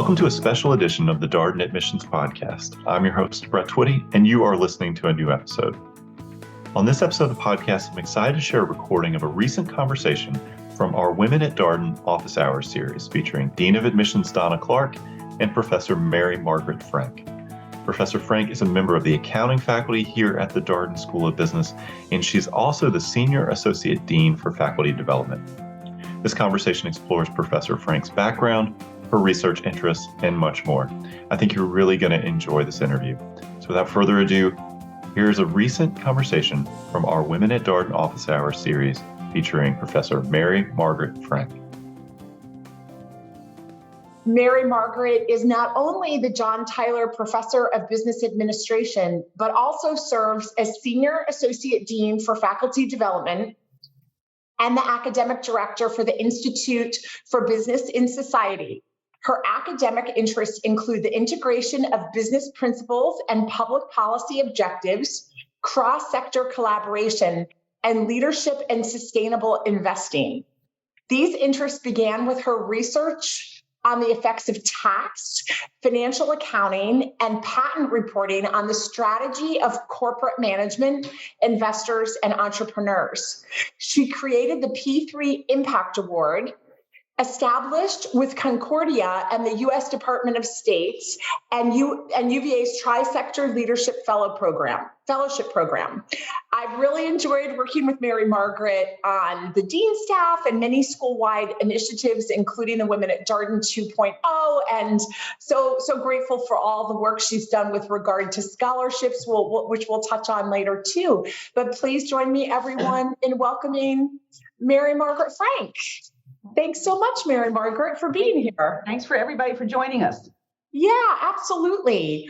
Welcome to a special edition of the Darden Admissions Podcast. I'm your host, Brett Twitty, and you are listening to a new episode. On this episode of the podcast, I'm excited to share a recording of a recent conversation from our Women at Darden Office Hours series featuring Dean of Admissions Dawna Clarke and Professor Mary Margaret Frank. Professor Frank is a member of the accounting faculty here at the Darden School of Business, and she's also the Senior Associate Dean for Faculty Development. This conversation explores Professor Frank's background, her research interests, and much more. I think you're really going to enjoy this interview. So without further ado, here's a recent conversation from our Women at Darden Office Hours series featuring Professor Mary Margaret Frank. Mary Margaret is not only the John Tyler Professor of Business Administration, but also serves as Senior Associate Dean for Faculty Development and the Academic Director for the Institute for Business in Society. Her academic interests include the integration of business principles and public policy objectives, cross-sector collaboration, and leadership and sustainable investing. These interests began with her research on the effects of tax, financial accounting, and patent reporting on the strategy of corporate management, investors, and entrepreneurs. She created the P3 Impact Award, established with Concordia and the U.S. Department of State's and UVA's Tri-Sector Leadership Fellowship Program. I've really enjoyed working with Mary Margaret on the Dean staff and many school-wide initiatives, including the Women at Darden 2.0, and so grateful for all the work she's done with regard to scholarships, which we'll touch on later too. But please join me, everyone, in welcoming Mary Margaret Frank. Thanks so much, Mary Margaret, for being here. Thanks for everybody for joining us. Yeah, absolutely.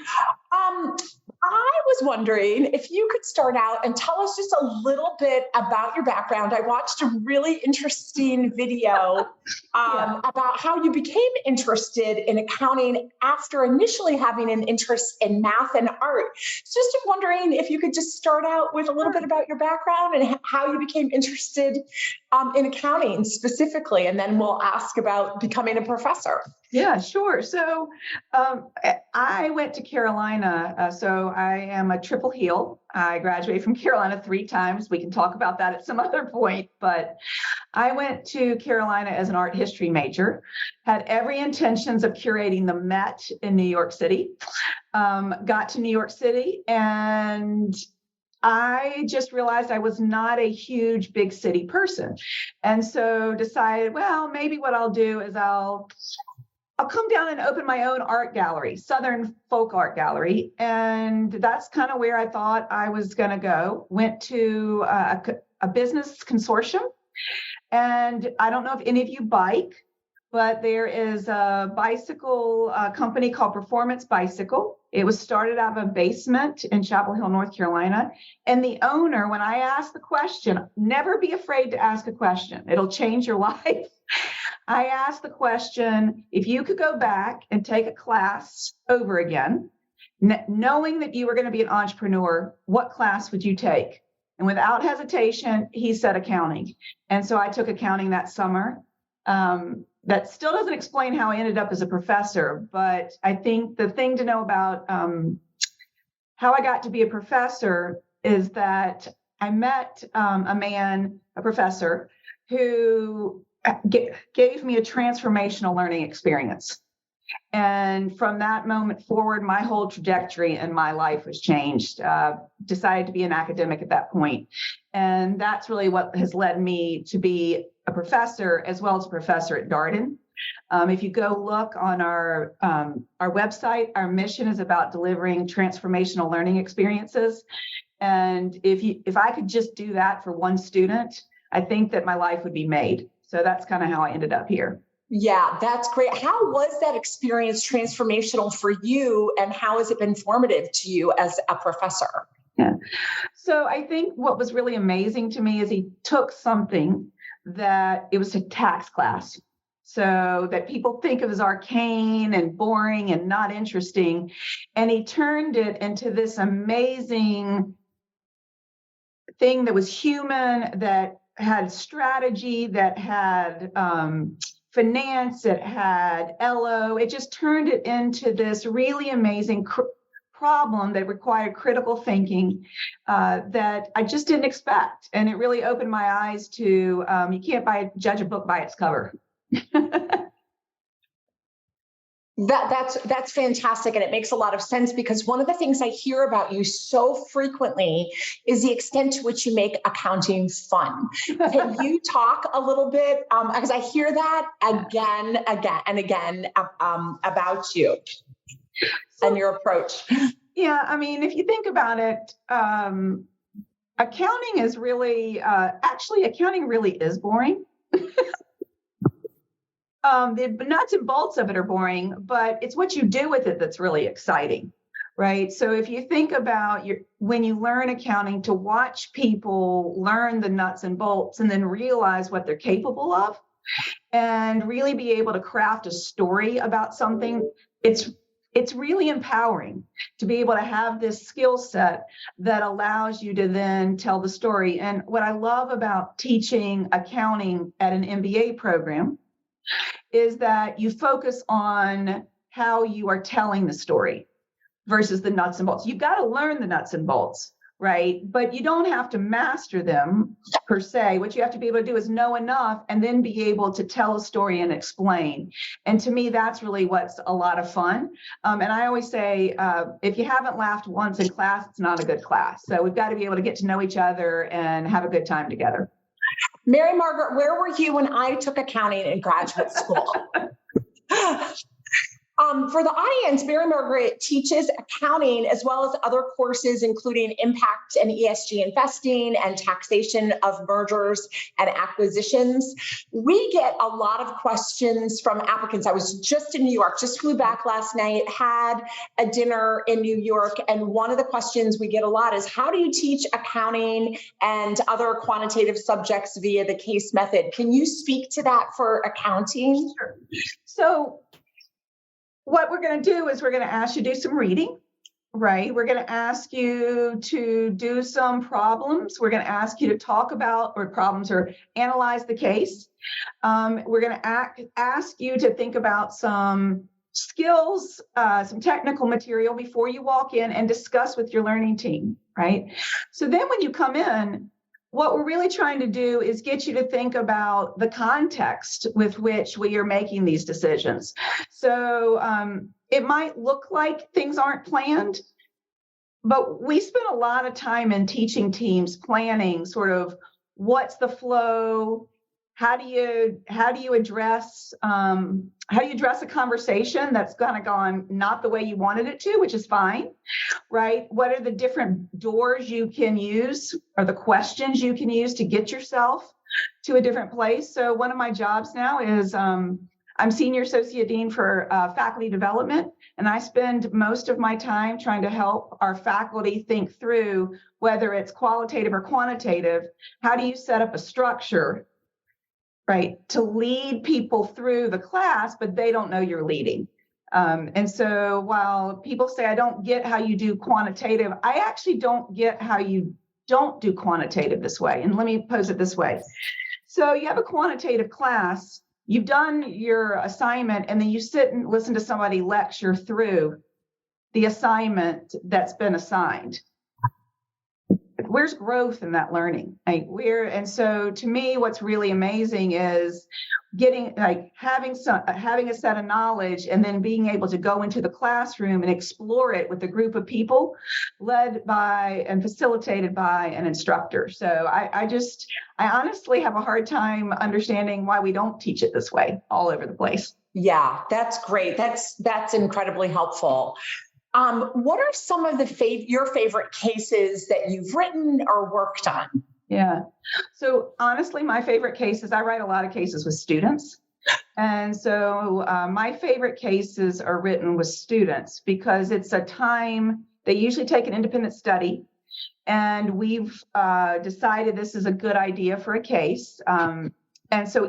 I was wondering if you could start out and tell us just a little bit about your background. I watched a really interesting video about how you became interested in accounting after initially having an interest in math and art. So just wondering if you could just start out with a little bit about your background and how you became interested in accounting specifically, and then we'll ask about becoming a professor. Yeah, sure. So I went to Carolina, so I am a triple heel. I graduated from Carolina 3 times. We can talk about that at some other point, but I went to Carolina as an art history major, had every intentions of curating the Met in New York City, got to New York City, and I just realized I was not a huge big city person. And so decided, well, maybe what I'll do is I'll come down and open my own art gallery, Southern Folk Art Gallery. And that's kind of where I thought I was going to go. Went to a business consortium. And I don't know if any of you bike, but there is a bicycle company called Performance Bicycle. It was started out of a basement in Chapel Hill, North Carolina. And the owner, when I asked the question, never be afraid to ask a question. It'll change your life. I asked the question, if you could go back and take a class over again, knowing that you were going to be an entrepreneur, what class would you take? And without hesitation, he said accounting. And so I took accounting that summer. That still doesn't explain how I ended up as a professor, but I think the thing to know about how I got to be a professor is that I met a professor, who gave me a transformational learning experience. And from that moment forward, my whole trajectory in my life was changed. Decided to be an academic at that point. And that's really what has led me to be a professor as well as a professor at Darden. If you go look on our website, our mission is about delivering transformational learning experiences. And if I could just do that for one student, I think that my life would be made. So that's kind of how I ended up here. Yeah, that's great. How was that experience transformational for you, and how has it been formative to you as a professor? Yeah. So I think what was really amazing to me is he took something that it was a tax class, so that people think of as arcane and boring and not interesting, and he turned it into this amazing thing that was human, that had strategy, that had finance, it had LO. It just turned it into this really amazing problem that required critical thinking that I just didn't expect. And it really opened my eyes to you can't judge a book by its cover. That's fantastic, and it makes a lot of sense, because one of the things I hear about you so frequently is the extent to which you make accounting fun. Can you talk a little bit, because I hear that again and again about you and your approach. Yeah, I mean, if you think about it, accounting is really, accounting really is boring. The nuts and bolts of it are boring, but it's what you do with it that's really exciting, right? So if you think about when you learn accounting, to watch people learn the nuts and bolts and then realize what they're capable of and really be able to craft a story about something, it's really empowering to be able to have this skill set that allows you to then tell the story. And what I love about teaching accounting at an MBA program is that you focus on how you are telling the story versus the nuts and bolts. You've got to learn the nuts and bolts, right? But you don't have to master them per se. What you have to be able to do is know enough and then be able to tell a story and explain. And to me, that's really what's a lot of fun. And I always say, if you haven't laughed once in class, it's not a good class. So we've got to be able to get to know each other and have a good time together. Mary Margaret, where were you when I took accounting in graduate school? For the audience, Mary Margaret teaches accounting as well as other courses, including impact and ESG investing and taxation of mergers and acquisitions. We get a lot of questions from applicants. I was just in New York, just flew back last night, had a dinner in New York. And one of the questions we get a lot is, how do you teach accounting and other quantitative subjects via the case method? Can you speak to that for accounting? Sure. So what we're going to do is we're going to ask you to do some reading, right? We're going to ask you to do some problems. We're going to ask you to talk about problems or analyze the case. We're going to ask you to think about some skills, some technical material before you walk in and discuss with your learning team, right? So then when you come in, what we're really trying to do is get you to think about the context with which we are making these decisions. So it might look like things aren't planned, but we spend a lot of time in teaching teams planning sort of what's the flow, how do you address a conversation that's kind of gone not the way you wanted it to, which is fine, right? What are the different doors you can use or the questions you can use to get yourself to a different place? So one of my jobs now is I'm Senior Associate Dean for Faculty Development, and I spend most of my time trying to help our faculty think through whether it's qualitative or quantitative. How do you set up a structure, right, to lead people through the class, but they don't know you're leading. And so while people say, I don't get how you do quantitative, I actually don't get how you don't do quantitative this way. And let me pose it this way. So you have a quantitative class, you've done your assignment, and then you sit and listen to somebody lecture through the assignment that's been assigned. Where's growth in that learning? And so to me, what's really amazing is having a set of knowledge and then being able to go into the classroom and explore it with a group of people led by and facilitated by an instructor. So I honestly have a hard time understanding why we don't teach it this way all over the place. Yeah, that's great. That's incredibly helpful. What are some of your favorite cases that you've written or worked on? Yeah. So honestly, my favorite cases, I write a lot of cases with students. And so my favorite cases are written with students because it's a time they usually take an independent study. And we've decided this is a good idea for a case. And so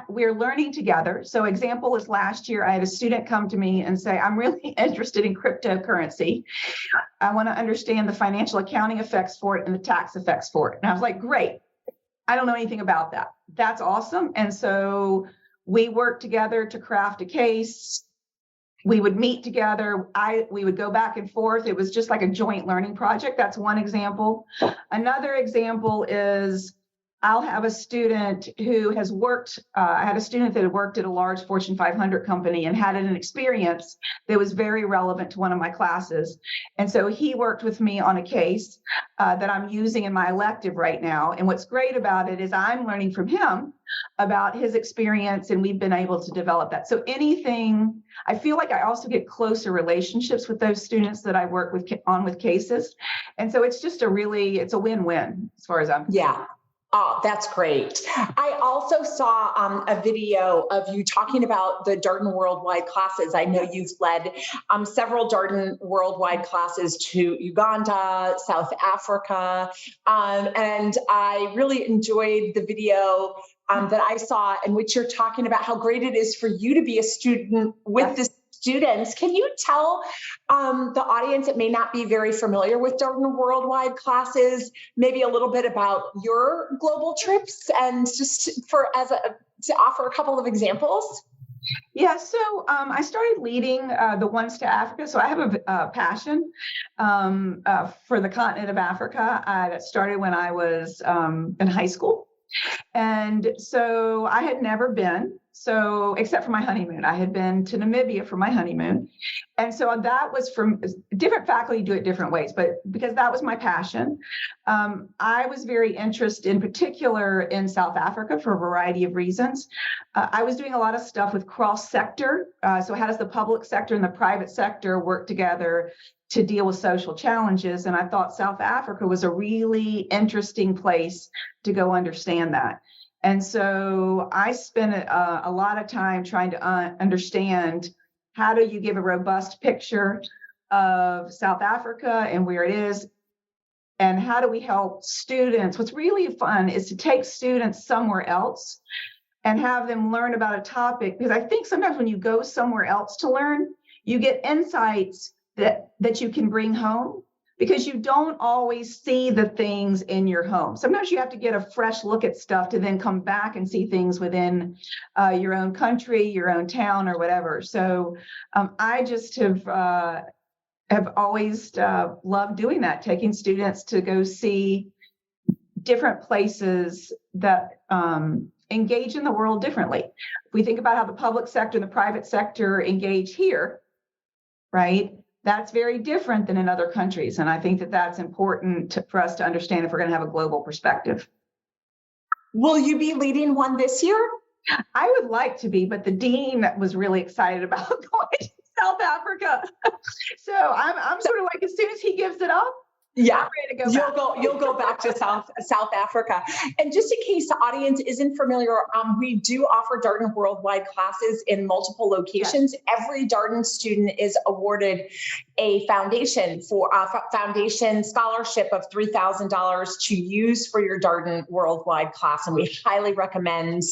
we're learning together. So example is last year, I had a student come to me and say, I'm really interested in cryptocurrency. I want to understand the financial accounting effects for it and the tax effects for it. And I was like, great. I don't know anything about that. That's awesome. And so we worked together to craft a case. We would meet together. We would go back and forth. It was just like a joint learning project. That's one example. Another example is I'll have a student who has worked, I had a student that had worked at a large Fortune 500 company and had an experience that was very relevant to one of my classes. And so he worked with me on a case that I'm using in my elective right now. And what's great about it is I'm learning from him about his experience, and we've been able to develop that. So anything, I feel like I also get closer relationships with those students that I work with cases. And so it's just it's a win-win as far as I'm concerned. Yeah. Oh, that's great. I also saw a video of you talking about the Darden Worldwide classes. I know you've led several Darden Worldwide classes to Uganda, South Africa, and I really enjoyed the video that I saw in which you're talking about how great it is for you to be a student with the students. Can you tell the audience that may not be very familiar with Darden Worldwide classes, maybe a little bit about your global trips, and just to offer a couple of examples? Yeah, so I started leading the ones to Africa. So I have a passion for the continent of Africa. That started when I was in high school. And so I had never been, except for my honeymoon. I had been to Namibia for my honeymoon. And so that was from different faculty do it different ways, but because that was my passion, I was very interested in particular in South Africa for a variety of reasons. I was doing a lot of stuff with cross-sector. So how does the public sector and the private sector work together to deal with social challenges? And I thought South Africa was a really interesting place to go understand that. And so I spent a lot of time trying to understand, how do you give a robust picture of South Africa and where it is? And how do we help students? What's really fun is to take students somewhere else and have them learn about a topic, because I think sometimes when you go somewhere else to learn, you get insights that you can bring home, because you don't always see the things in your home. Sometimes you have to get a fresh look at stuff to then come back and see things within your own country, your own town, or whatever. So I just have always loved doing that, taking students to go see different places that engage in the world differently. If we think about how the public sector and the private sector engage here, right? That's very different than in other countries. And I think that that's important for us to understand if we're going to have a global perspective. Will you be leading one this year? I would like to be, but the dean was really excited about going to South Africa. So I'm sort of like, as soon as he gives it up, yeah, you'll go back to South Africa. And just in case the audience isn't familiar, we do offer Darden Worldwide classes in multiple locations. Yes. Every Darden student is awarded a foundation scholarship of $3,000 to use for your Darden Worldwide class, and we highly recommend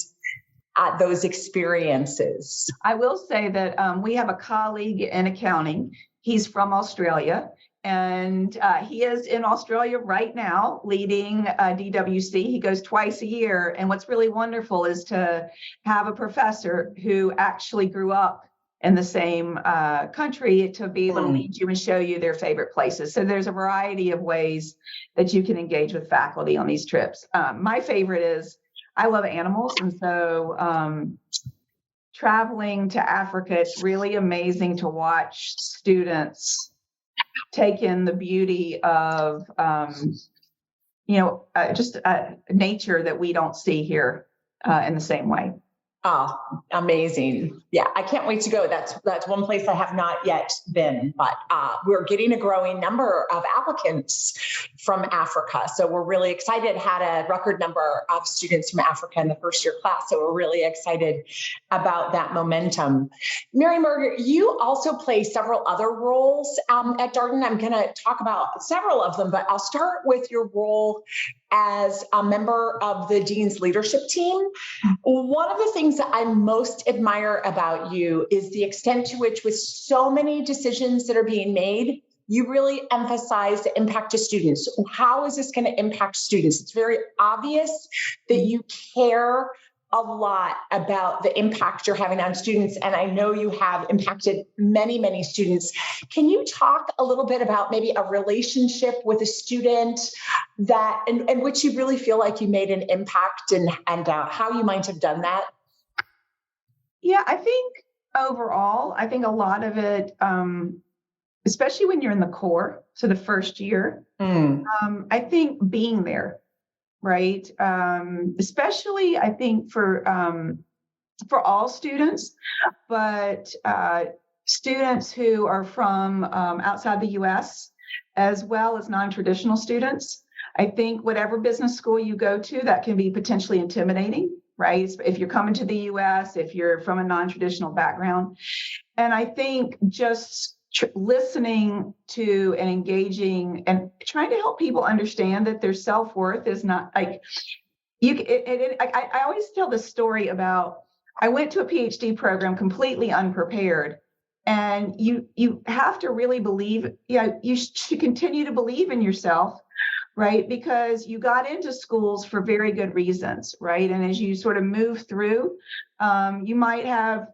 those experiences. I will say that we have a colleague in accounting. He's from Australia. And he is in Australia right now leading DWC. He goes twice a year. And what's really wonderful is to have a professor who actually grew up in the same country to be able to lead you and show you their favorite places. So there's a variety of ways that you can engage with faculty on these trips. My favorite is, I love animals. And so traveling to Africa, it's really amazing to watch students take in the beauty of, just nature that we don't see here in the same way. Oh, amazing. Yeah, I can't wait to go. That's one place I have not yet been, but we're getting a growing number of applicants from Africa. So we're really excited, had a record number of students from Africa in the first year class. So we're really excited about that momentum. Mary Margaret, you also play several other roles at Darden. I'm going to talk about several of them, but I'll start with your role as a member of the Dean's leadership team. One of the things that I most admire about you is the extent to which, with so many decisions that are being made, you really emphasize the impact to students. How is this going to impact students? It's very obvious that you care a lot about the impact you're having on students, and I know you have impacted many, many students. Can you talk a little bit about maybe a relationship with a student that in which you really feel like you made an impact, and how you might have done that? Yeah, I think overall, I think a lot of it, especially when you're in the core, so the first year, I think being there, right? Especially, I think for all students, but students who are from outside the U.S. as well as non-traditional students. I think whatever business school you go to, that can be potentially intimidating, right? If you're coming to the U.S., if you're from a non-traditional background. And I think just listening to and engaging and trying to help people understand that their self-worth is not like I always tell this story about, I went to a PhD program completely unprepared, and you have to really believe, you should continue to believe in yourself, right? Because you got into schools for very good reasons, right? And as you sort of move through, you might have,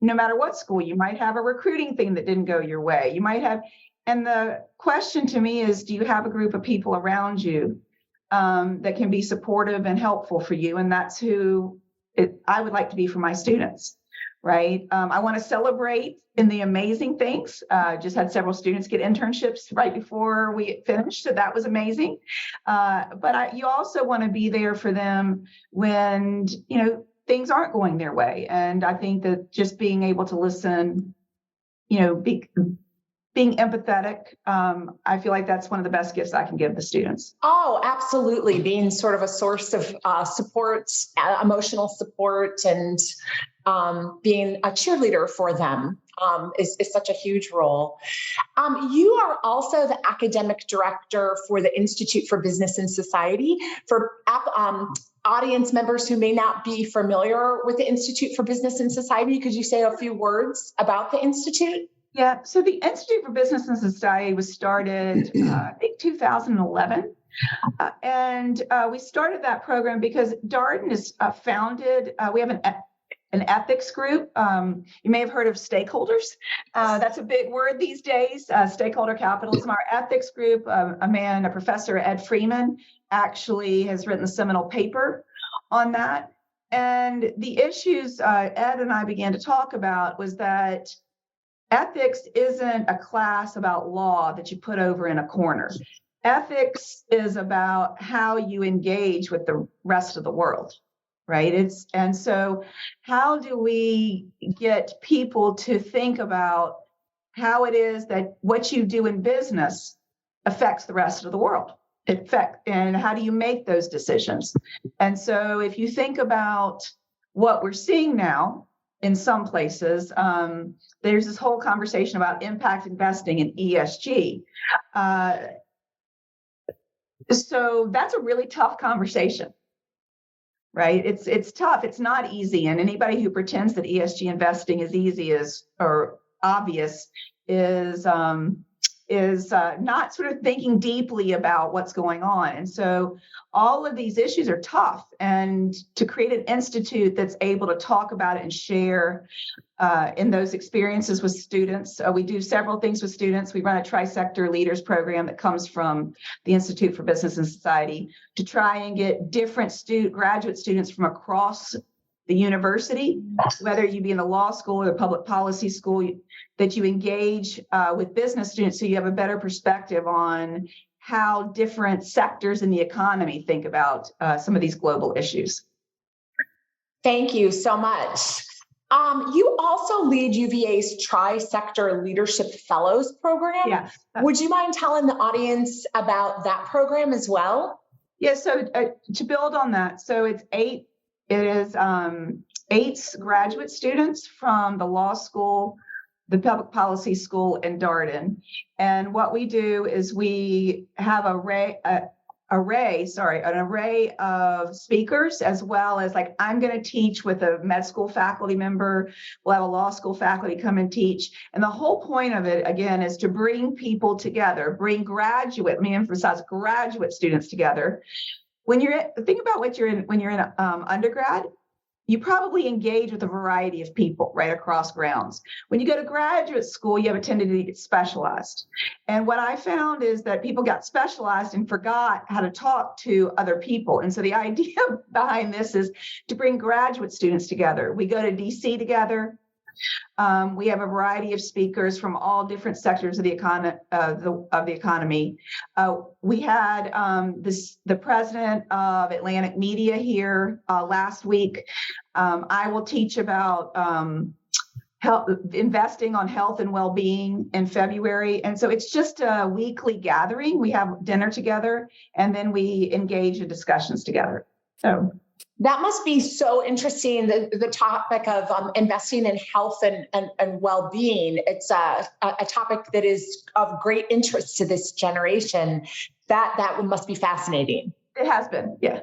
no matter what school, you might have a recruiting thing that didn't go your way. You might have, and the question to me is, do you have a group of people around you that can be supportive and helpful for you? And that's who I would like to be for my students, right? I want to celebrate in the amazing things. Just had several students get internships right before we finished, so that was amazing. But you also want to be there for them when, things aren't going their way. And I think that just being able to listen, being empathetic, I feel like that's one of the best gifts I can give the students. Oh, absolutely. Being sort of a source of support, emotional support, and being a cheerleader for them is such a huge role. You are also the academic director for the Institute for Business and Society. For audience members who may not be familiar with the Institute for Business and Society, could you say a few words about the Institute? Yeah, so the Institute for Business and Society was started, I think, 2011. And we started that program because Darden is founded, we have an ethics group. You may have heard of stakeholders. That's a big word these days, stakeholder capitalism. Our ethics group, a professor, Ed Freeman, actually has written a seminal paper on that. And the issues Ed and I began to talk about was that ethics isn't a class about law that you put over in a corner. Ethics is about how you engage with the rest of the world, right? And so how do we get people to think about how it is that what you do in business affects the rest of the world? And how do you make those decisions? And so if you think about what we're seeing now in some places, there's this whole conversation about impact investing and ESG. So that's a really tough conversation, right? It's tough. It's not easy. And anybody who pretends that ESG investing is easy or obvious is not sort of thinking deeply about what's going on. And so all of these issues are tough. And to create an institute that's able to talk about it and share in those experiences with students. We do several things with students. We run a tri-sector leaders program that comes from the Institute for Business and Society to try and get different graduate students from across the university, whether you be in the law school or the public policy school, that you engage with business students so you have a better perspective on how different sectors in the economy think about some of these global issues. Thank you so much. You also lead UVA's Tri-Sector Leadership Fellows program. Yes. Would you mind telling the audience about that program as well? Yes. So to build on that, so it's eight graduate students from the law school, the public policy school, and Darden. And what we do is we have an array of speakers, as well as, like, I'm going to teach with a med school faculty member. We'll have a law school faculty come and teach. And the whole point of it, again, is to bring people together, bring let me emphasize graduate students together. Think about when you're in undergrad, you probably engage with a variety of people right across grounds. When you go to graduate school, you have a tendency to get specialized. And what I found is that people got specialized and forgot how to talk to other people. And so the idea behind this is to bring graduate students together. We go to DC together. We have a variety of speakers from all different sectors of the economy. We had the president of Atlantic Media here last week. I will teach about investing on health and well-being in February. And so it's just a weekly gathering. We have dinner together, and then we engage in discussions together. So that must be so interesting, the topic of investing in health and well-being. It's a topic that is of great interest to this generation. That must be fascinating. It has been, yeah.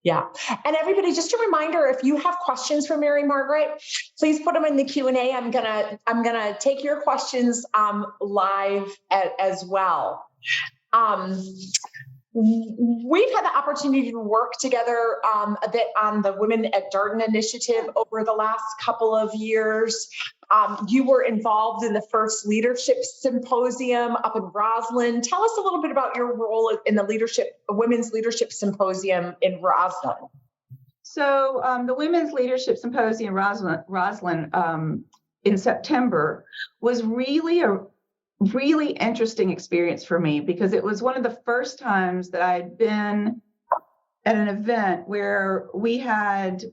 Yeah. And everybody, just a reminder, if you have questions for Mary Margaret, please put them in the Q&A. I'm gonna take your questions live as well. We've had the opportunity to work together a bit on the Women at Darden initiative over the last couple of years. You were involved in the first leadership symposium up in Roslyn. Tell us a little bit about your role in the Women's Leadership Symposium in Roslyn. So the Women's Leadership Symposium in Roslyn in September was really a really interesting experience for me, because it was one of the first times that I'd been at an event where we had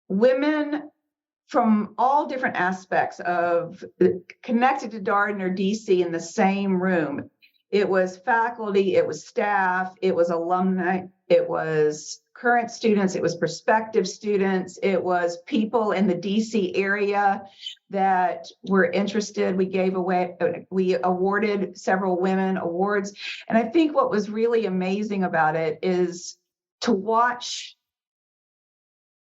women from all different aspects of connected to Darden or DC in the same room. It was faculty, it was staff, it was alumni, it was current students, it was prospective students, it was people in the DC area that were interested. We awarded several women awards. And I think what was really amazing about it is to watch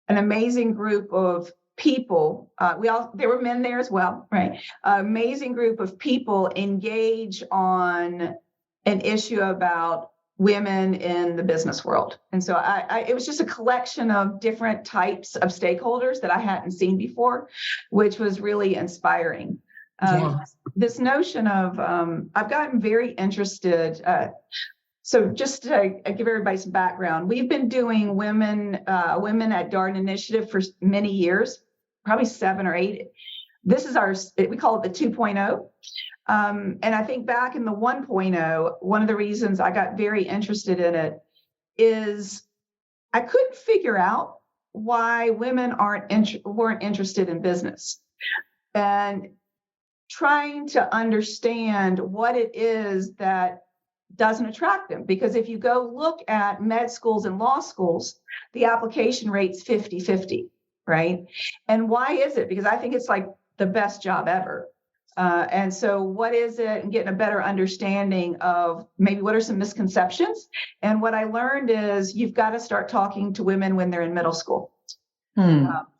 an amazing group of people. There were men there as well, right? Amazing group of people engage on an issue about women in the business world. And so it was just a collection of different types of stakeholders that I hadn't seen before, which was really inspiring. This notion of, I've gotten very interested. So just to give everybody some background, we've been doing Women at Darden initiative for many years, probably 7 or 8. This is we call it the 2.0. And I think back in the 1.0, one of the reasons I got very interested in it is I couldn't figure out why women weren't interested in business, and trying to understand what it is that doesn't attract them. Because if you go look at med schools and law schools, the application rate's 50-50, right? And why is it? Because I think it's like the best job ever. And so what is it, and getting a better understanding of maybe what are some misconceptions. And what I learned is you've got to start talking to women when they're in middle school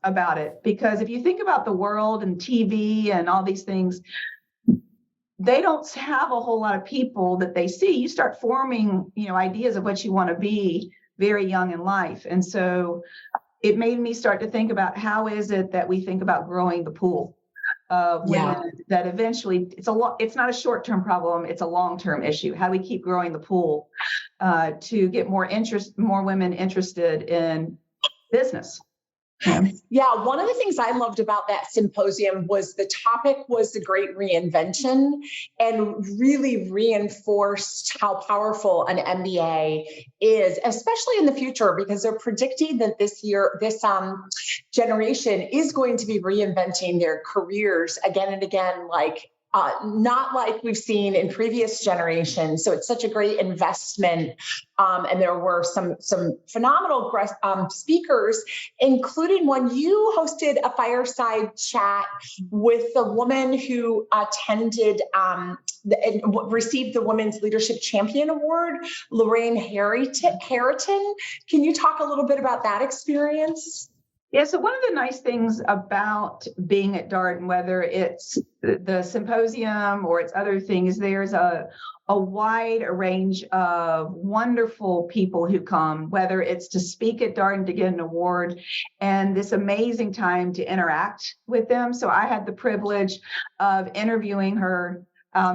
about it. Because if you think about the world and TV and all these things, they don't have a whole lot of people that they see. You start forming, ideas of what you want to be very young in life. And so it made me start to think about how is it that we think about growing the pool of women that eventually it's not a short-term problem, it's a long-term issue. How do we keep growing the pool to get more women interested in business? Yeah, one of the things I loved about that symposium was the topic was the Great Reinvention, and really reinforced how powerful an MBA is, especially in the future, because they're predicting that this generation is going to be reinventing their careers again and again, not like we've seen in previous generations. So it's such a great investment. And there were some phenomenal speakers, including one you hosted a fireside chat with the woman who attended and received the Women's Leadership Champion Award, Lorraine Harriton. Can you talk a little bit about that experience? Yeah, so one of the nice things about being at Darden, whether it's the symposium or it's other things, there's a wide range of wonderful people who come, whether it's to speak at Darden to get an award and this amazing time to interact with them. So I had the privilege of interviewing her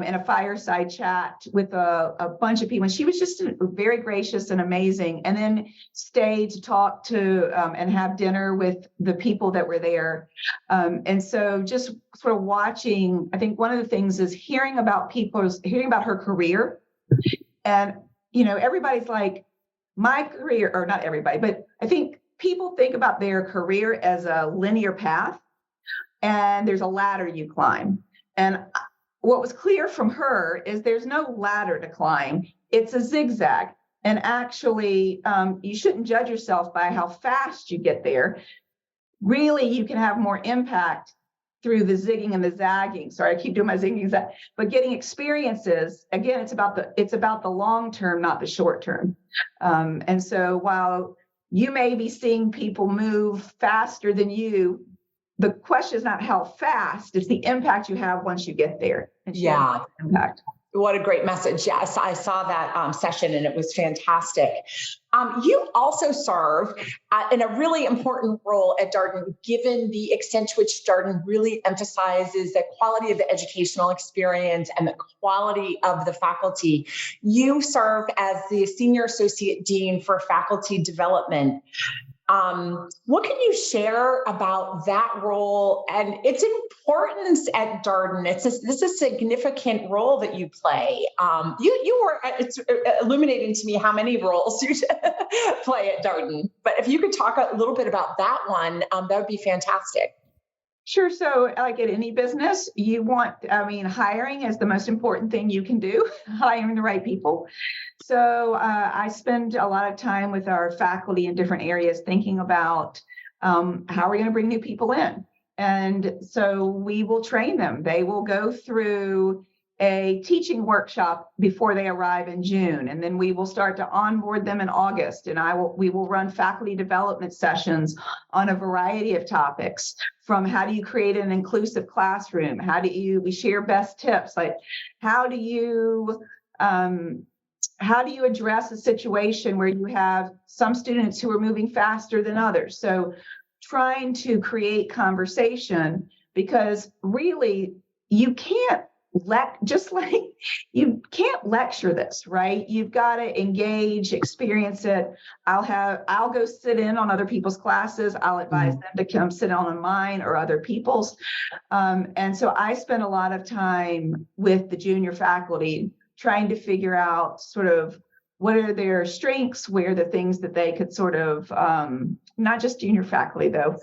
in a fireside chat with a bunch of people. And she was just very gracious and amazing. And then stayed to talk to and have dinner with the people that were there. And so just sort of watching, I think one of the things is hearing about her career. And, everybody's like, my career, or not everybody, but I think people think about their career as a linear path, and there's a ladder you climb. And what was clear from her is there's no ladder to climb. It's a zigzag. And actually, you shouldn't judge yourself by how fast you get there. Really, you can have more impact through the zigging and the zagging. Sorry, I keep doing my zigging and zag. But getting experiences, again, it's about the long term, not the short term. And so while you may be seeing people move faster than you, the question is not how fast, it's the impact you have once you get there. And impact. What a great message. Yes, I saw that session and it was fantastic. You also serve in a really important role at Darden, given the extent to which Darden really emphasizes the quality of the educational experience and the quality of the faculty. You serve as the Senior Associate Dean for Faculty Development. What can you share about that role and its importance at Darden? This is a significant role that you play. It's illuminating to me how many roles you play at Darden. But if you could talk a little bit about that one, that would be fantastic. Sure. So like at any business, hiring is the most important thing you can do, hiring the right people. So I spend a lot of time with our faculty in different areas thinking about how are we going to bring new people in. And so we will train them. They will go through a teaching workshop before they arrive in June. And then we will start to onboard them in August. And we will run faculty development sessions on a variety of topics, from how do you create an inclusive classroom? We share best tips, like how do you address a situation where you have some students who are moving faster than others? So trying to create conversation, because really you can't you can't lecture this, right? You've got to engage, experience it. I'll go sit in on other people's classes. I'll advise them to come sit on mine or other people's. And so I spend a lot of time with the junior faculty trying to figure out sort of what are their strengths, where are the things that they could sort of, not just junior faculty though,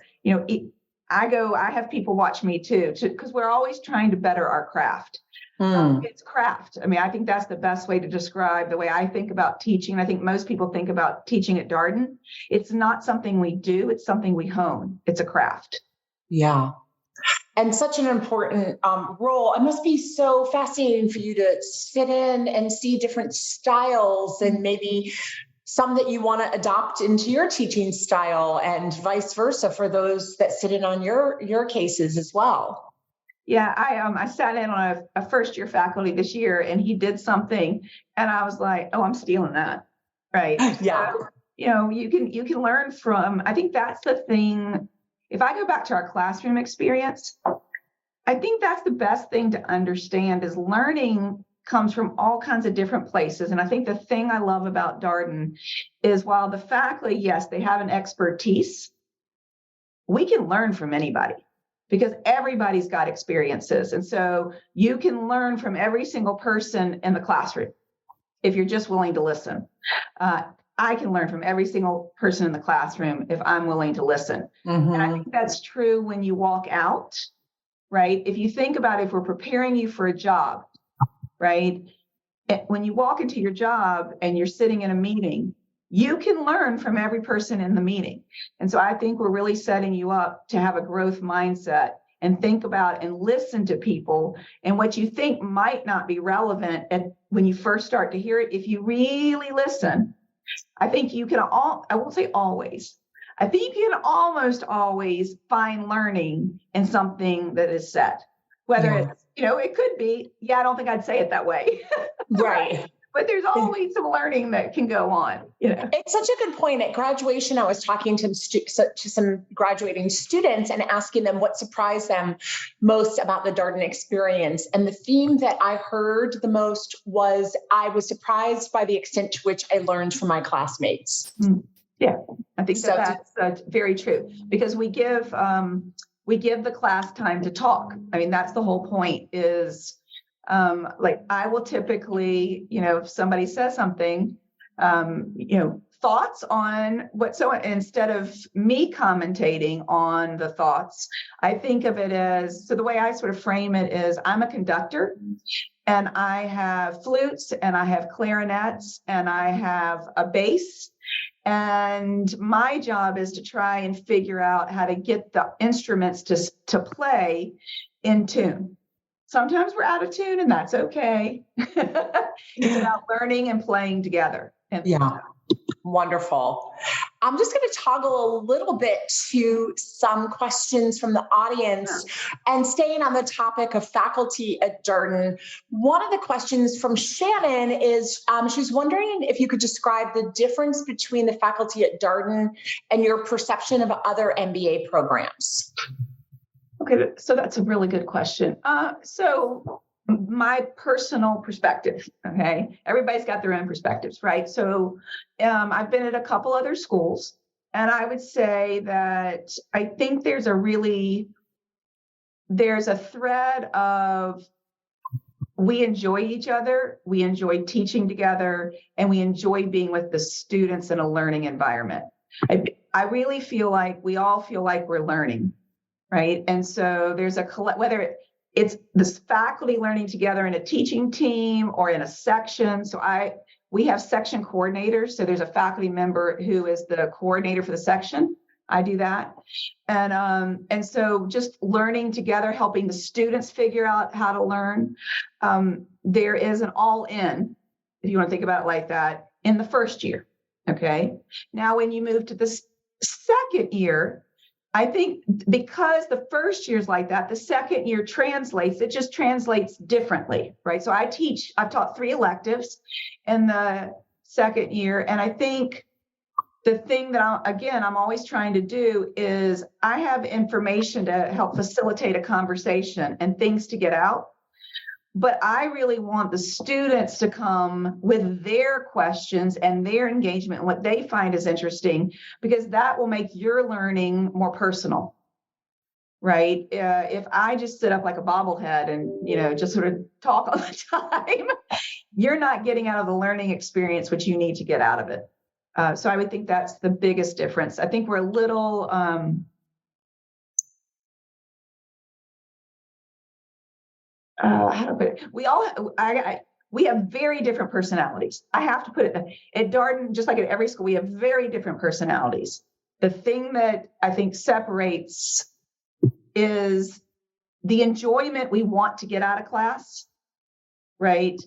I have people watch me too, because we're always trying to better our craft. It's craft. I think that's the best way to describe the way I think about teaching. I think most people think about teaching at Darden. It's not something we do. It's something we hone. It's a craft. Yeah. And such an important role. It must be so fascinating for you to sit in and see different styles and maybe some that you want to adopt into your teaching style and vice versa for those that sit in on your cases as well. Yeah, I sat in on a first year faculty this year, and he did something, and I was like, oh, I'm stealing that, right? Yeah. So, you can learn from. I think that's the thing. If I go back to our classroom experience, I think that's the best thing to understand is learning comes from all kinds of different places. And I think the thing I love about Darden is while the faculty, yes, they have an expertise, we can learn from anybody because everybody's got experiences. And so you can learn from every single person in the classroom if you're just willing to listen. I can learn from every single person in the classroom if I'm willing to listen. Mm-hmm. And I think that's true when you walk out, right? If you think about if we're preparing you for a job, right? When you walk into your job and you're sitting in a meeting, you can learn from every person in the meeting. And so I think we're really setting you up to have a growth mindset and think about and listen to people. And what you think might not be relevant when you first start to hear it, if you really listen, I think you can I won't say always. I think you can almost always find learning in something that is said, whether it's, it could be, I don't think I'd say it that way. Right. But there's always some learning that can go on. It's such a good point. At graduation, I was talking to some graduating students and asking them what surprised them most about the Darden experience. And the theme that I heard the most was I was surprised by the extent to which I learned from my classmates. Yeah, I think that's very true, because we give the class time to talk. I mean, that's the whole point is, like I will typically, if somebody says something, thoughts on what, so instead of me commentating on the thoughts, I think of it as, so the way I sort of frame it is I'm a conductor and I have flutes and I have clarinets and I have a bass. And my job is to try and figure out how to get the instruments to play in tune. Sometimes we're out of tune and that's okay. It's about learning and playing together. Yeah. Wonderful. I'm just going to toggle a little bit to some questions from the audience and staying on the topic of faculty at Darden. One of the questions from Shannon is she's wondering if you could describe the difference between the faculty at Darden and your perception of other MBA programs. Okay, so that's a really good question. So my personal perspective, okay, everybody's got their own perspectives, right? So I've been at a couple other schools, and I would say that I think there's a thread of we enjoy each other, we enjoy teaching together, and we enjoy being with the students in a learning environment. I really feel like we all feel like we're learning. Right. And so there's whether it's this faculty learning together in a teaching team or in a section. So we have section coordinators. So there's a faculty member who is the coordinator for the section. I do that. And so just learning together, helping the students figure out how to learn. There is an all-in, if you want to think about it like that, in the first year. Okay. Now, when you move to the second year, I think because the first year's like that, the second year it just translates differently, right? So I've taught 3 electives in the second year. And I think the thing that I'm always trying to do is I have information to help facilitate a conversation and things to get out. But I really want the students to come with their questions and their engagement and what they find is interesting, because that will make your learning more personal, right? If I just sit up like a bobblehead and, just sort of talk all the time, you're not getting out of the learning experience what you need to get out of it. So I would think that's the biggest difference. I think we're a little... how to put it? We have very different personalities. I have to put it at Darden, just like at every school, we have very different personalities. The thing that I think separates is the enjoyment we want to get out of class, right?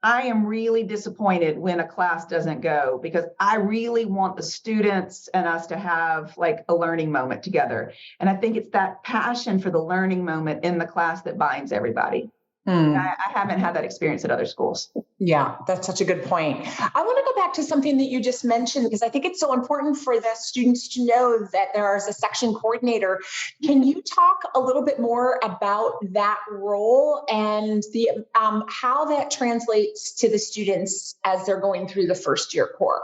I am really disappointed when a class doesn't go, because I really want the students and us to have like a learning moment together. And I think it's that passion for the learning moment in the class that binds everybody. I haven't had that experience at other schools. Yeah, that's such a good point. I want to go back to something that you just mentioned, because I think it's so important for the students to know that there is a section coordinator. Can you talk a little bit more about that role and the how that translates to the students as they're going through the first year core?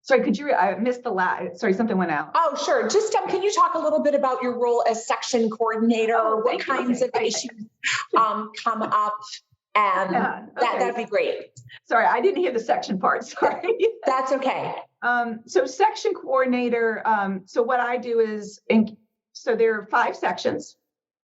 Sorry, I missed the last, sorry, something went out. Oh, sure. Just can you talk a little bit about your role as section coordinator? What kinds of issues come up? And that'd be great. Sorry, I didn't hear the section part. Sorry. That's okay. So section coordinator, so what I do is, so there are 5 sections,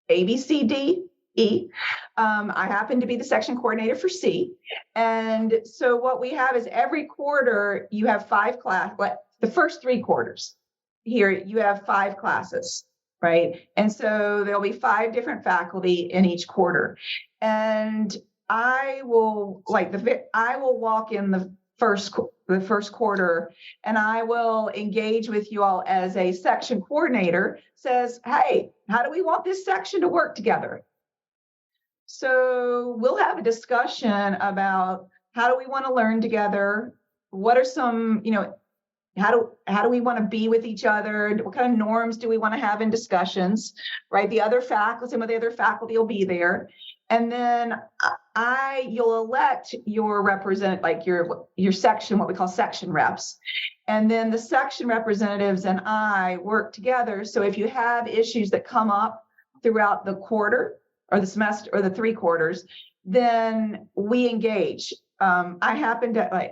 A, B, C, D, E. I happen to be the section coordinator for C. And so what we have is every quarter you have 5 classes, the first 3 quarters here, you have 5 classes, right? And so there'll be 5 different faculty in each quarter. And I will walk in the first quarter, and I will engage with you all as a section coordinator, says, hey, how do we want this section to work together? So we'll have a discussion about how do we want to learn together? What are some, how do we want to be with each other? What kind of norms do we want to have in discussions, right? Some of the other faculty will be there. And then you'll elect your like your section, what we call section reps. And then the section representatives and I work together. So if you have issues that come up throughout the quarter or the semester or the 3 quarters, then we engage. I happen to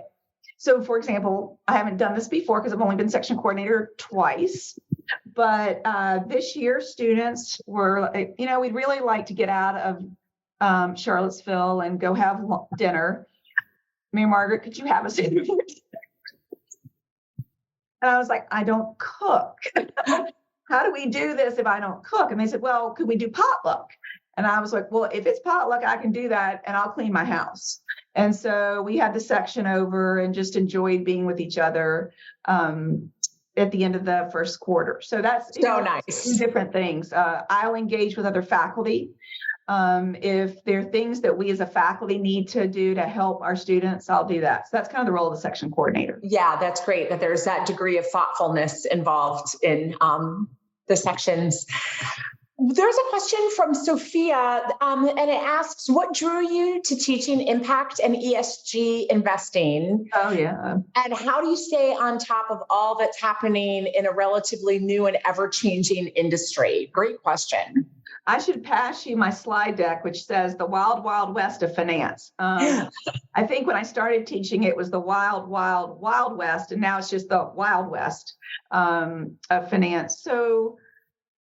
so for example, I haven't done this before because I've only been section coordinator twice, but this year students were, we'd really like to get out of Charlottesville and go have dinner. Mary Margaret, could you have us in? And I was like, I don't cook. How do we do this if I don't cook? And they said, well, could we do potluck? And I was like, well, if it's potluck, I can do that and I'll clean my house. And so we had the section over and just enjoyed being with each other at the end of the first quarter. So that's nice. Different things. I'll engage with other faculty. If there are things that we as a faculty need to do to help our students, I'll do that. So that's kind of the role of the section coordinator. Yeah, that's great that there's that degree of thoughtfulness involved in the sections. There's a question from Sophia, and it asks, what drew you to teaching impact and ESG investing? Oh, yeah. And how do you stay on top of all that's happening in a relatively new and ever-changing industry? Great question. I should pass you my slide deck, which says the wild, wild west of finance. I think when I started teaching, it was the wild, wild, wild west, and now it's just the wild west of finance. So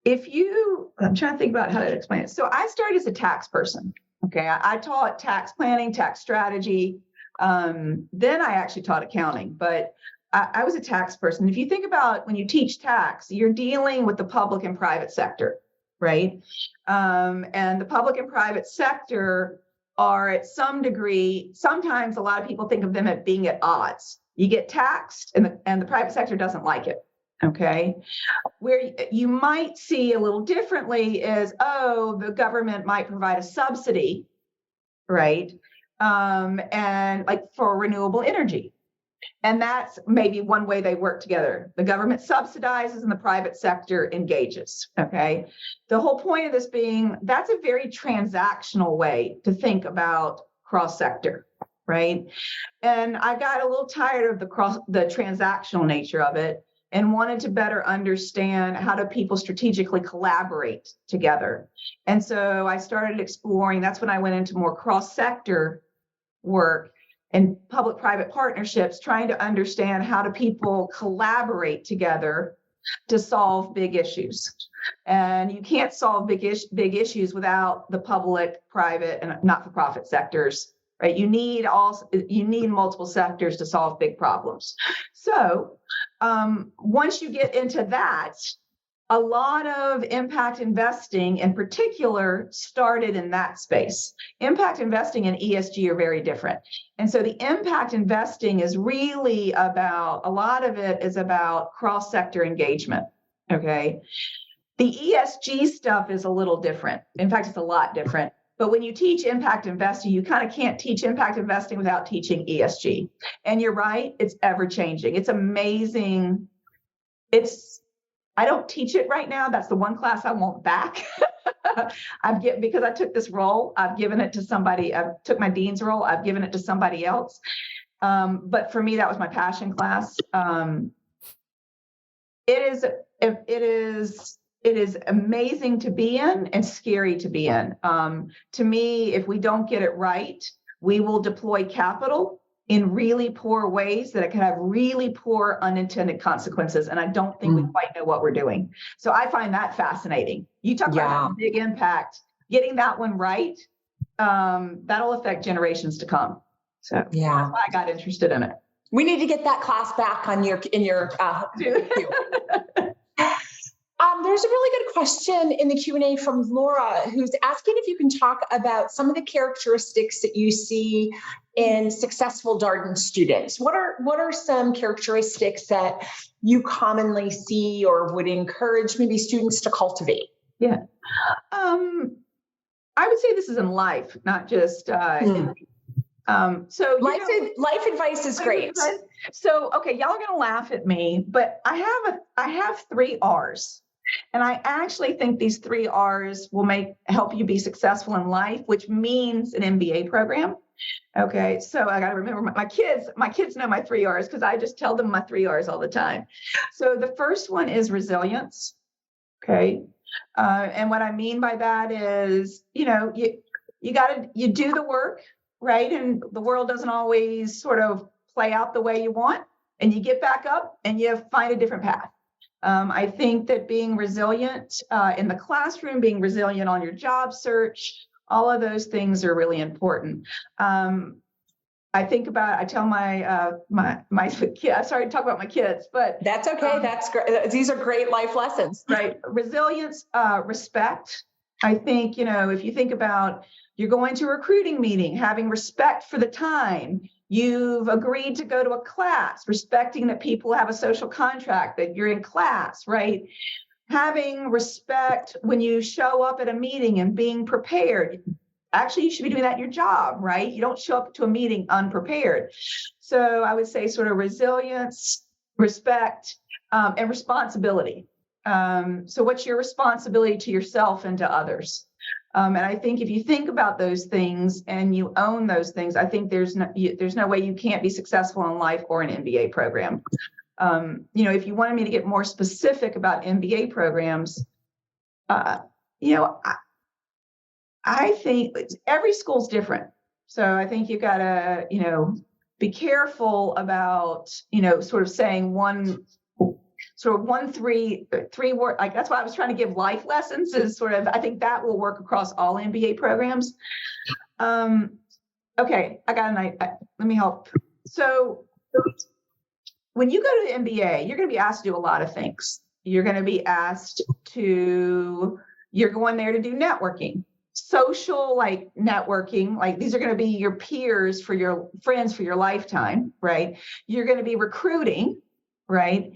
I'm trying to think about how to explain it. So I started as a tax person. Okay. I taught tax planning, tax strategy. Then I actually taught accounting, but I was a tax person. If you think about when you teach tax, you're dealing with the public and private sector, right? And the public and private sector are at some degree, sometimes a lot of people think of them as being at odds. You get taxed and the private sector doesn't like it. Okay. Where you might see a little differently is, the government might provide a subsidy, right? And like for renewable energy. And that's maybe one way they work together. The government subsidizes and the private sector engages. Okay. The whole point of this being, that's a very transactional way to think about cross-sector, right? And I got a little tired of the transactional nature of it, and wanted to better understand how do people strategically collaborate together. And so I started exploring, that's when I went into more cross-sector work and public-private partnerships, trying to understand how do people collaborate together to solve big issues. And you can't solve big issues without the public, private, and not-for-profit sectors, right? You need multiple sectors to solve big problems. So once you get into that, a lot of impact investing in particular started in that space. Impact investing and ESG are very different. And so the impact investing is really about, a lot of it is about cross-sector engagement, okay? The ESG stuff is a little different. In fact, it's a lot different. But when you teach impact investing, you kind of can't teach impact investing without teaching ESG. And you're right, it's ever changing. It's amazing. I don't teach it right now. That's the one class I want back. Because I took this role, I've given it to somebody. I took my dean's role, I've given it to somebody else. But for me, that was my passion class. It is amazing to be in and scary to be in. To me, if we don't get it right, we will deploy capital in really poor ways that it can have really poor unintended consequences. And I don't think we quite know what we're doing. So I find that fascinating. You talk about big impact, getting that one right, that'll affect generations to come. So that's why I got interested in it. We need to get that class back in your there's a really good question in the Q&A from Laura, who's asking if you can talk about some of the characteristics that you see in successful Darden students? What are some characteristics that you commonly see or would encourage maybe students to cultivate? Yeah. I would say this is in life, not just so life advice is great. So okay, y'all are going to laugh at me, but I have 3 R's. And I actually think these 3 R's will help you be successful in life, which means an MBA program. Okay, so I got to remember my kids know my 3 R's because I just tell them my 3 R's all the time. So the first one is resilience. Okay, and what I mean by that is, you do the work, right? And the world doesn't always sort of play out the way you want, and you get back up and you find a different path. I think that being resilient in the classroom, being resilient on your job search, all of those things are really important. I tell my kids, I'm sorry to talk about my kids, but that's okay. That's great. These are great life lessons. Right. Resilience, respect. I think, if you think about you're going to a recruiting meeting, having respect for the time, you've agreed to go to a class, respecting that people have a social contract, that you're in class, right? Having respect when you show up at a meeting and being prepared. Actually, you should be doing that in your job, right? You don't show up to a meeting unprepared. So I would say sort of resilience, respect, and responsibility. So what's your responsibility to yourself and to others? And I think if you think about those things and you own those things, I think there's no way you can't be successful in life or an MBA program. If you wanted me to get more specific about MBA programs, I think every school's different. So I think you gotta, be careful about, sort of saying three word, like that's why I was trying to give life lessons is sort of, I think that will work across all MBA programs. Okay, let me help. So when you go to the MBA, you're going to be asked to do a lot of things. You're going to be asked you're going there to do networking, social networking, these are going to be your peers for your friends for your lifetime, right? You're going to be recruiting, right?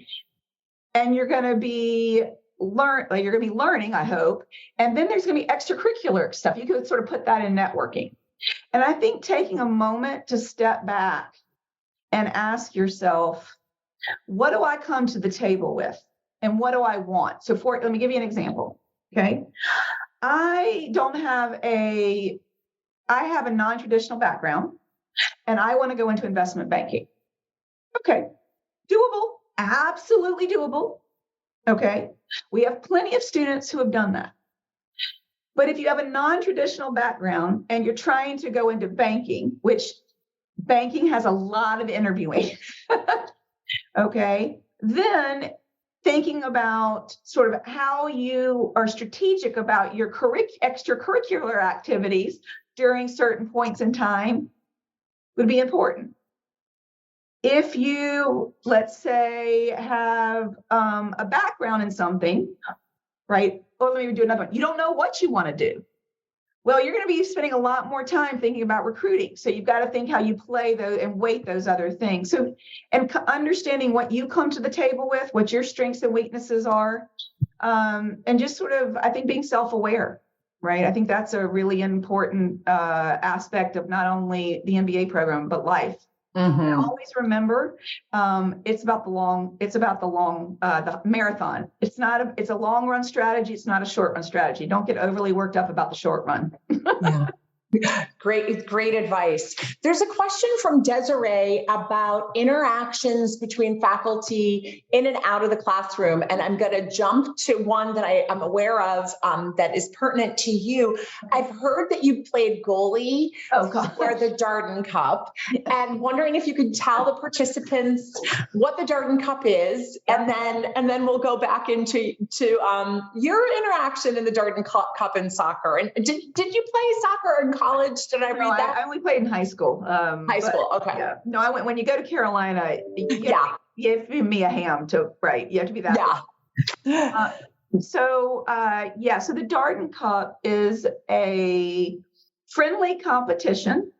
And you're going to be learning, I hope. And then there's going to be extracurricular stuff. You could sort of put that in networking. And I think taking a moment to step back and ask yourself, what do I come to the table with? And what do I want? So let me give you an example. Okay. I have a non-traditional background and I want to go into investment banking. Okay. Doable. Absolutely doable. Okay. We have plenty of students who have done that. But if you have a non-traditional background and you're trying to go into banking, which banking has a lot of interviewing, okay, then thinking about sort of how you are strategic about your extracurricular activities during certain points in time would be important. If you, let's say, have a background in something, right? Well, let me do another one. You don't know what you want to do. Well, you're going to be spending a lot more time thinking about recruiting. So you've got to think how you play those and weight those other things. So, and understanding what you come to the table with, what your strengths and weaknesses are, and just sort of, I think, being self-aware, right? I think that's a really important aspect of not only the MBA program, but life. Mm-hmm. And always remember, it's about the marathon. It's a long run strategy. It's not a short run strategy. Don't get overly worked up about the short run. Yeah. Great advice. There's a question from Desiree about interactions between faculty in and out of the classroom. And I'm going to jump to one that I am aware of that is pertinent to you. I've heard that you played goalie for the Darden Cup and wondering if you could tell the participants what the Darden Cup is. And then we'll go back into your interaction in the Darden Cup in soccer. And did you play soccer in college? Did I read that? I only played in high school. Okay. Yeah. No, I went when you go to Carolina. You have to be me a ham to right. You have to be that. Yeah. So the Darden Cup is a friendly competition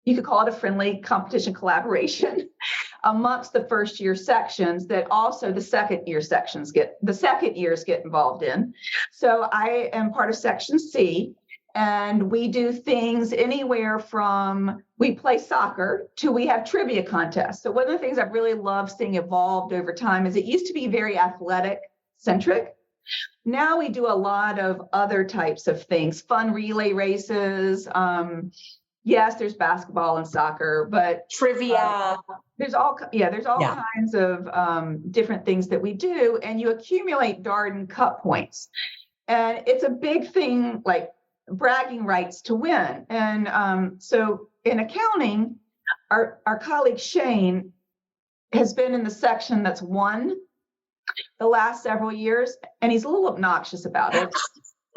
you could call it a friendly competition collaboration amongst the first year sections that also the second years get involved in. So I am part of section C, and we do things anywhere from we play soccer to we have trivia contests. So one of the things I've really loved seeing evolved over time is it used to be very athletic centric. Now we do a lot of other types of things, fun relay races. Yes, there's basketball and soccer, but Trivia. There's all kinds of different things that we do, and you accumulate Darden Cup points. And it's a big thing, like bragging rights to win. And so in accounting, our colleague Shane has been in the section that's won the last several years, and he's a little obnoxious about it.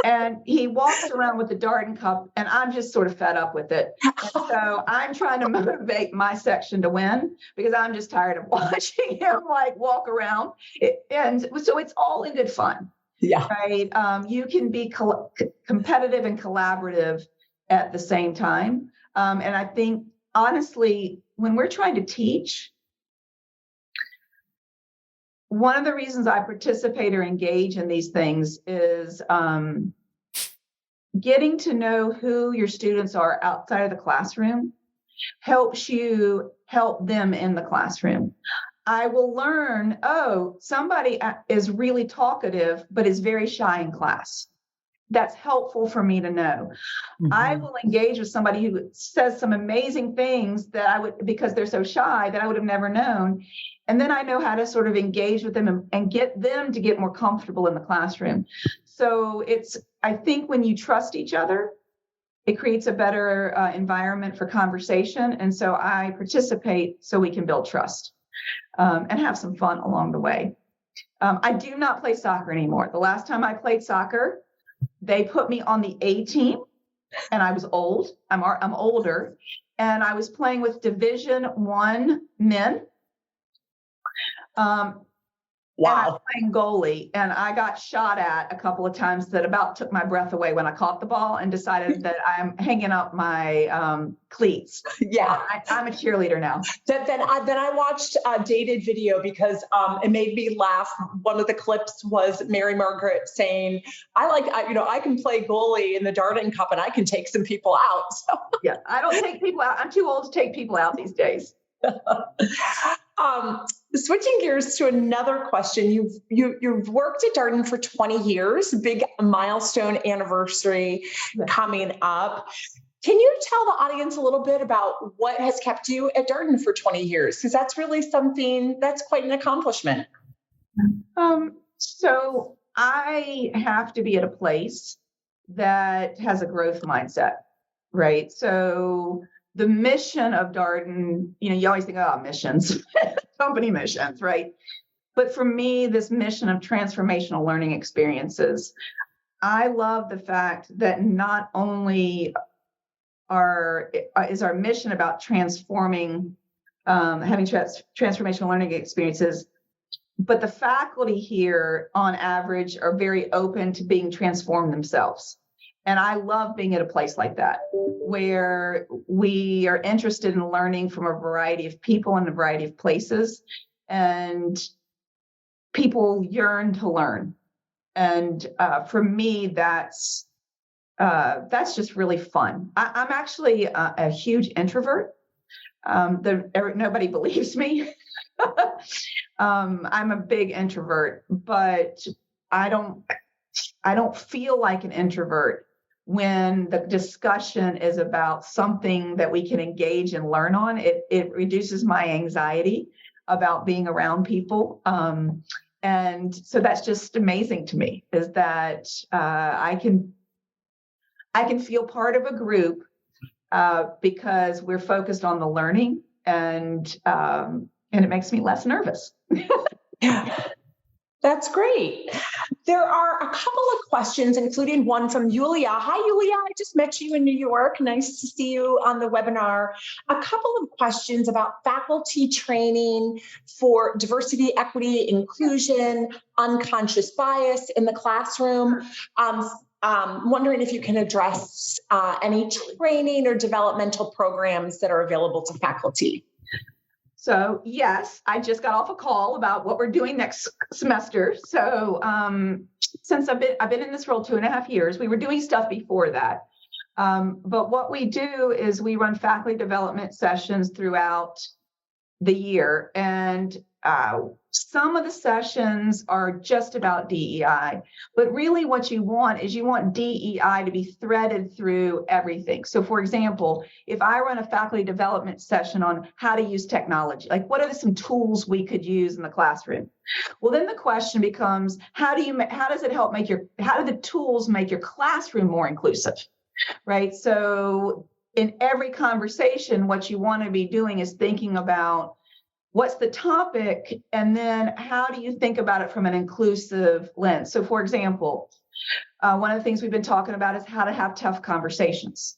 And he walks around with the Darden Cup, and I'm just sort of fed up with it. And so I'm trying to motivate my section to win because I'm just tired of watching him like walk around. And so it's all in good fun. Yeah. Right. You can be competitive and collaborative at the same time. And I think, honestly, when we're trying to teach, one of the reasons I participate or engage in these things is getting to know who your students are outside of the classroom helps you help them in the classroom. I will learn, somebody is really talkative, but is very shy in class. That's helpful for me to know. Mm-hmm. I will engage with somebody who says some amazing things because they're so shy that I would have never known. And then I know how to sort of engage with them and get them to get more comfortable in the classroom. So I think when you trust each other, it creates a better environment for conversation. And so I participate so we can build trust. And have some fun along the way. I do not play soccer anymore. The last time I played soccer, they put me on the A team, and I was old. I'm older, and I was playing with Division I men. Wow. And I was playing goalie, and I got shot at a couple of times that about took my breath away when I caught the ball and decided that I'm hanging up my cleats. Yeah. I'm a cheerleader now. Then I watched a dated video because it made me laugh. One of the clips was Mary Margaret saying, I can play goalie in the Darden Cup and I can take some people out. So. Yeah, I don't take people out. I'm too old to take people out these days. Switching gears to another question, you've worked at Darden for 20 years, big milestone anniversary coming up. Can you tell the audience a little bit about what has kept you at Darden for 20 years? Because that's really something that's quite an accomplishment. So I have to be at a place that has a growth mindset, right? So the mission of Darden, you always think, missions, company missions, right? But for me, this mission of transformational learning experiences, I love the fact that not only is our mission about transforming, having transformational learning experiences, but the faculty here on average are very open to being transformed themselves. And I love being at a place like that, where we are interested in learning from a variety of people in a variety of places, and people yearn to learn. And for me, that's just really fun. I'm actually a huge introvert. Nobody believes me. I'm a big introvert, but I don't feel like an introvert when the discussion is about something that we can engage and learn on. It reduces my anxiety about being around people. And so that's just amazing to me, is that I can feel part of a group because we're focused on the learning, and it makes me less nervous. That's great. There are a couple of questions, including one from Yulia. Hi, Yulia. I just met you in New York. Nice to see you on the webinar. A couple of questions about faculty training for diversity, equity, inclusion, unconscious bias in the classroom. wondering if you can address any training or developmental programs that are available to faculty. So yes, I just got off a call about what we're doing next semester. So since I've been in this role 2.5 years, we were doing stuff before that. But what we do is we run faculty development sessions throughout the year, and some of the sessions are just about DEI, but really what you want is you want DEI to be threaded through everything. So for example, if I run a faculty development session on how to use technology, like what are some tools we could use in the classroom? Well, then the question becomes, how do the tools make your classroom more inclusive, right? So in every conversation, what you want to be doing is thinking about what's the topic, and then how do you think about it from an inclusive lens? So for example, one of the things we've been talking about is how to have tough conversations,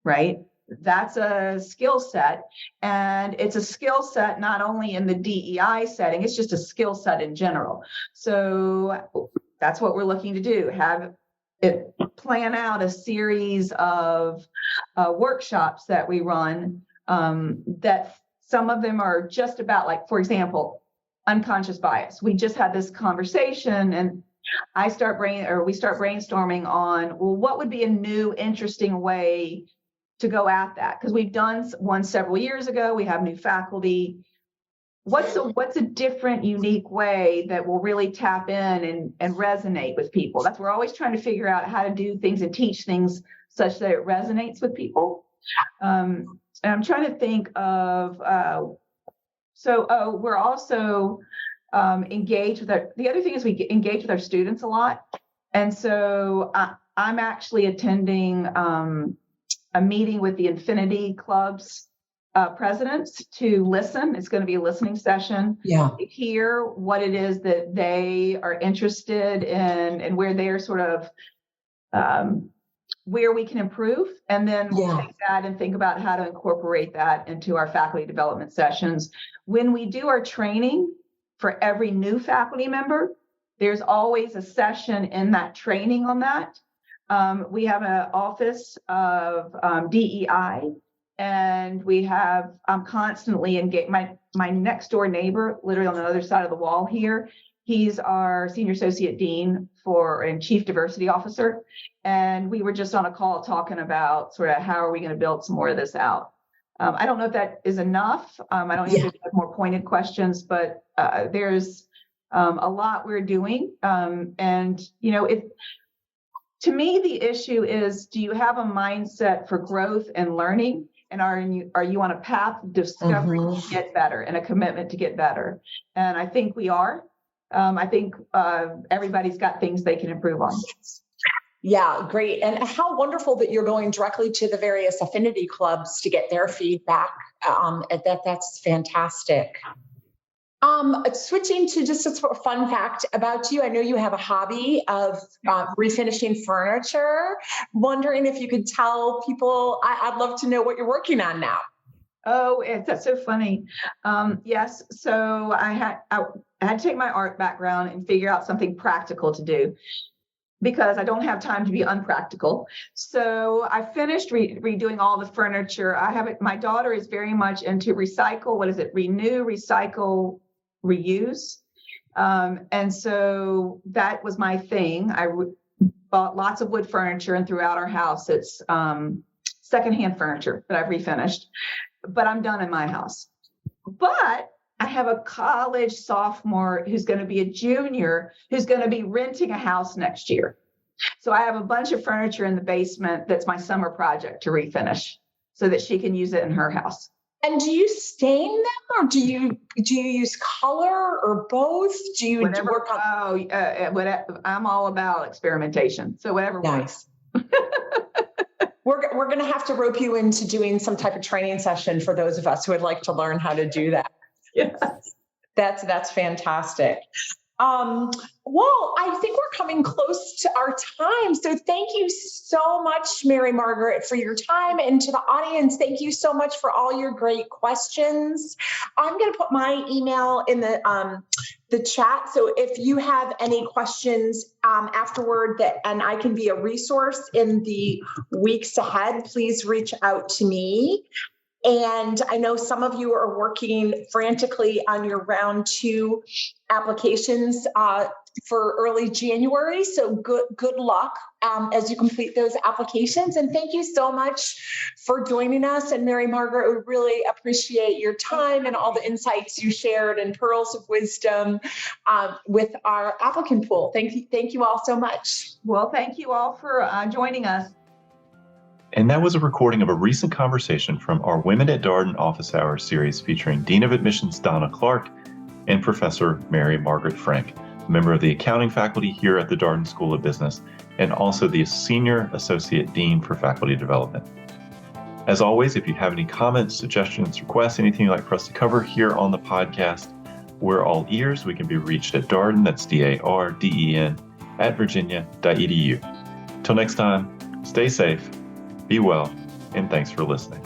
right? That's a skill set, and it's a skill set not only in the DEI setting, it's just a skill set in general. So that's what we're looking to do, plan out a series of workshops that we run that some of them are just about, like, for example, unconscious bias. We just had this conversation, and we start brainstorming on, well, what would be a new, interesting way to go at that? Because we've done one several years ago. We have new faculty. What's a different, unique way that will really tap in and resonate with people? We're always trying to figure out how to do things and teach things such that it resonates with people. And I'm trying to think of, we're also engaged with the other thing is we engage with our students a lot. And so I'm actually attending a meeting with the Infinity Club's presidents to listen. It's going to be a listening session. Yeah. To hear what it is that they are interested in and where they're sort of where we can improve, and then we'll take that and think about how to incorporate that into our faculty development sessions. When we do our training for every new faculty member, there's always a session in that training on that. We have an office of DEI, and I'm constantly engaged. My next door neighbor, literally on the other side of the wall here, he's our senior associate dean and chief diversity officer. And we were just on a call talking about sort of how are we going to build some more of this out. I don't know if that is enough. I don't know if there's more pointed questions, but there's a lot we're doing. And, to me, the issue is, do you have a mindset for growth and learning? And are you on a path of discovery to get better and a commitment to get better? And I think we are. I think everybody's got things they can improve on. Yeah, great. And how wonderful that you're going directly to the various affinity clubs to get their feedback. That's fantastic. Switching to just a sort of fun fact about you. I know you have a hobby of refinishing furniture. Wondering if you could tell people, I'd love to know what you're working on now. Oh, that's so funny. Yes. So I had to take my art background and figure out something practical to do, because I don't have time to be unpractical. So I finished redoing all the furniture. My daughter is very much into recycle. What is it? Renew, recycle, reuse. And so that was my thing. I bought lots of wood furniture, and throughout our house, it's secondhand furniture that I've refinished. But I'm done in my house. But I have a college sophomore who's going to be a junior, who's going to be renting a house next year. So I have a bunch of furniture in the basement that's my summer project to refinish so that she can use it in her house. And do you stain them, or do you use color, or both? Do you work on? Whatever. I'm all about experimentation. So whatever works. We're going to have to rope you into doing some type of training session for those of us who would like to learn how to do that. Yes. That's fantastic. Well, I think we're coming close to our time. So thank you so much, Mary Margaret, for your time. And to the audience, thank you so much for all your great questions. I'm going to put my email in the chat. So if you have any questions afterward and I can be a resource in the weeks ahead, please reach out to me. And I know some of you are working frantically on your round 2 applications for early January. So good luck as you complete those applications. And thank you so much for joining us. And Mary Margaret, we really appreciate your time and all the insights you shared and pearls of wisdom with our applicant pool. Thank you all so much. Well, thank you all for joining us. And that was a recording of a recent conversation from our Women at Darden Office Hours series featuring Dean of Admissions Dawna Clarke and Professor Mary Margaret Frank, a member of the accounting faculty here at the Darden School of Business, and also the Senior Associate Dean for Faculty Development. As always, if you have any comments, suggestions, requests, anything you'd like for us to cover here on the podcast, we're all ears. We can be reached at Darden, that's DARDEN, @virginia.edu. Till next time, stay safe, be well, and thanks for listening.